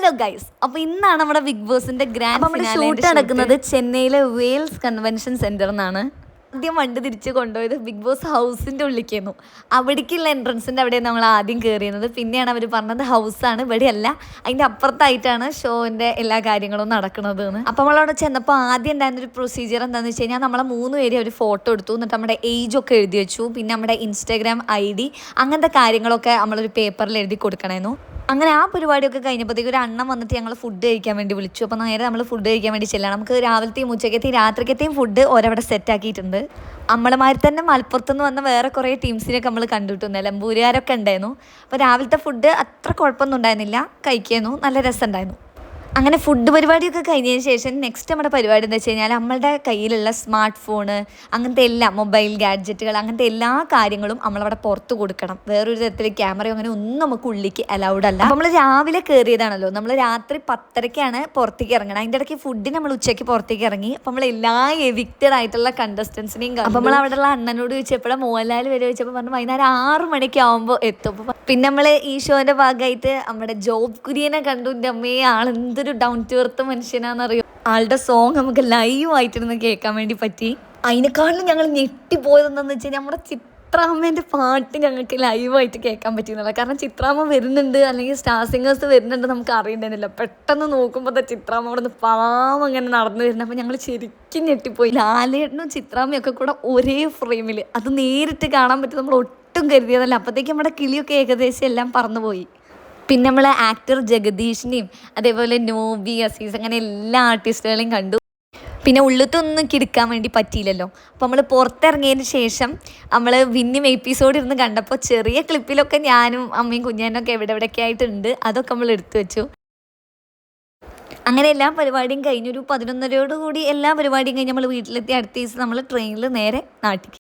Hello guys, അപ്പോൾ ഇന്നാണ് നമ്മുടെ ബിഗ് ബോസിന്റെ ഗ്രാൻഡ് ഫിനാലെ ഷൂട്ട് നടക്കുന്നത് ചെന്നൈയിലെ വെയിൽസ് കൺവെൻഷൻ സെന്ററിൽ. ആദ്യം വണ്ടി തിരിച്ച് കൊണ്ടുപോയത് ബിഗ് ബോസ് ഹൗസിൻ്റെ ഉള്ളിലേക്കായിരുന്നു. അവിടേക്കുള്ള എൻട്രൻസിൻ്റെ അവിടെ നമ്മൾ ആദ്യം കയറിയുന്നത്. പിന്നെയാണ് അവർ പറഞ്ഞത് ഹൗസാണ്, ഇവിടെയല്ല, അതിൻ്റെ അപ്പുറത്തായിട്ടാണ് ഷോൻ്റെ എല്ലാ കാര്യങ്ങളും നടക്കുന്നത് എന്ന്. അപ്പോൾ നമ്മളവിടെ ചെന്നപ്പോൾ ആദ്യം ഉണ്ടായിരുന്നൊരു പ്രൊസീജിയർ എന്താണെന്ന് വെച്ച് കഴിഞ്ഞാൽ നമ്മളെ 3 പേര് ഒരു ഫോട്ടോ എടുത്തു, എന്നിട്ട് നമ്മുടെ ഏജൊക്കെ എഴുതി വെച്ചു, പിന്നെ നമ്മുടെ ഇൻസ്റ്റാഗ്രാം ID അങ്ങനത്തെ കാര്യങ്ങളൊക്കെ നമ്മളൊരു പേപ്പറിൽ എഴുതി കൊടുക്കണമായിരുന്നു. അങ്ങനെ ആ പരിപാടിയൊക്കെ കഴിഞ്ഞപ്പോഴത്തേക്ക് ഒരു അണ്ണൻ വന്നിട്ട് ഞങ്ങൾ ഫുഡ് കഴിക്കാൻ വേണ്ടി വിളിച്ചു. അപ്പോൾ നേരെ നമ്മൾ ഫുഡ് കഴിക്കാൻ വേണ്ടി ചെല്ലണം. നമുക്ക് രാവിലത്തെയും ഉച്ചക്കത്തെയും രാത്രിക്കത്തെയും ഫുഡ് ഓരവിടെ സെറ്റാക്കിയിട്ടുണ്ട്. നമ്മളമാതിരി തന്നെ മലപ്പുറത്തുനിന്ന് വന്ന വേറെ കുറേ ടീംസിനൊക്കെ നമ്മൾ കണ്ടുകിട്ടു, നിലമ്പൂരുകാരൊക്കെ ഉണ്ടായിരുന്നു. അപ്പോൾ രാവിലത്തെ ഫുഡ് അത്ര കുഴപ്പമൊന്നും ഉണ്ടായിരുന്നില്ല, കഴിക്കായിരുന്നു, നല്ല രസമുണ്ടായിരുന്നു. അങ്ങനെ ഫുഡ് പരിപാടിയൊക്കെ കഴിഞ്ഞതിന് ശേഷം നെക്സ്റ്റ് നമ്മുടെ പരിപാടി എന്താ വെച്ച് കഴിഞ്ഞാൽ നമ്മളുടെ കയ്യിലുള്ള സ്മാർട്ട് ഫോണ്, അങ്ങനത്തെ എല്ലാ മൊബൈൽ ഗാഡ്ജറ്റുകൾ, അങ്ങനത്തെ എല്ലാ കാര്യങ്ങളും നമ്മളവിടെ പുറത്ത് കൊടുക്കണം. വേറൊരു തരത്തിൽ ക്യാമറയോ അങ്ങനെ ഒന്നും നമുക്ക് ഉള്ളിലേക്ക് അലൗഡ് അല്ല. നമ്മൾ രാവിലെ കയറിയതാണല്ലോ, നമ്മൾ രാത്രി 10:30-ക്കാണ് പുറത്തേക്ക് ഇറങ്ങണം. അതിൻ്റെ ഇടയ്ക്ക് ഫുഡിന് നമ്മൾ ഉച്ചയ്ക്ക് പുറത്തേക്ക് ഇറങ്ങി. അപ്പോൾ നമ്മൾ എല്ലാ എവിക്റ്റഡ് ആയിട്ടുള്ള കണ്ടസ്റ്റൻസിനെയും അപ്പോൾ നമ്മൾ അവിടെയുള്ള അണ്ണനോട് ചോദിച്ചപ്പോൾ മോഹൻലാൽ വരെ ചോദിച്ചപ്പോൾ പറഞ്ഞു വൈകുന്നേരം 6 മണിക്ക് ആകുമ്പോൾ എത്തും. പിന്നെ നമ്മൾ ഈ ഷോൻ്റെ ഭാഗമായിട്ട് നമ്മുടെ ജോബ് കുര്യനെ കണ്ടു. എൻ്റെ അമ്മയെ ആളെന്തൊരു ഡൗൺ ടു എർത്ത് മനുഷ്യനാണെന്നറിയോ. ആളുടെ സോങ് നമുക്ക് ലൈവായിട്ടിരുന്ന് കേൾക്കാൻ വേണ്ടി പറ്റി. അതിനേക്കാളും ഞങ്ങൾ ഞെട്ടിപ്പോയത് എന്താണെന്ന് വെച്ച് കഴിഞ്ഞാൽ നമ്മുടെ ചിത്രാമ്മേൻ്റെ പാട്ട് ഞങ്ങൾക്ക് ലൈവായിട്ട് കേൾക്കാൻ പറ്റിയെന്നില്ല. കാരണം ചിത്രാമ്മ വരുന്നുണ്ട്, അല്ലെങ്കിൽ സ്റ്റാർ സിംഗേഴ്സ് വരുന്നുണ്ട് നമുക്ക് അറിയണ്ടായിരുന്നില്ല. പെട്ടെന്ന് നോക്കുമ്പോൾ ചിത്രാമ്മ അവിടെ നിന്ന് പാവം അങ്ങനെ നടന്നു വരുന്നത്. അപ്പോൾ ഞങ്ങൾ ശരിക്കും ഞെട്ടിപ്പോയി. ലാലേട്ടനും ചിത്രാമ്മയൊക്കെ കൂടെ ഒരേ ഫ്രെയിമിൽ, അത് നേരിട്ട് കാണാൻ പറ്റും നമ്മൾ ഒട്ടും കരുതിയതല്ല. അപ്പോഴത്തേക്കും നമ്മുടെ കിളിയൊക്കെ ഏകദേശം എല്ലാം പറന്നുപോയി. പിന്നെ നമ്മൾ ആക്ടർ ജഗദീഷിനെയും അതേപോലെ നോബി, അസീസ്, അങ്ങനെ എല്ലാ ആർട്ടിസ്റ്റുകളെയും കണ്ടു. പിന്നെ ഉള്ളിലത്തൊന്നും കിടക്കാൻ വേണ്ടി പറ്റിയില്ലല്ലോ. അപ്പോൾ നമ്മൾ പുറത്തിറങ്ങിയതിന് ശേഷം നമ്മൾ പിന്നെയും എപ്പിസോഡ് ഇരുന്ന് കണ്ടപ്പോൾ ചെറിയ ക്ലിപ്പിലൊക്കെ ഞാനും അമ്മയും കുഞ്ഞാനൊക്കെ എവിടെയൊക്കെ ആയിട്ടുണ്ട്, അതൊക്കെ നമ്മൾ എടുത്തു വെച്ചു. അങ്ങനെ എല്ലാ പരിപാടിയും കഴിഞ്ഞൊരു 11:30യോടുകൂടി എല്ലാ പരിപാടിയും കഴിഞ്ഞ് നമ്മൾ വീട്ടിലെത്തി. അടുത്ത ദിവസം നമ്മൾ ട്രെയിനിൽ നേരെ നാട്ടിലേക്ക്.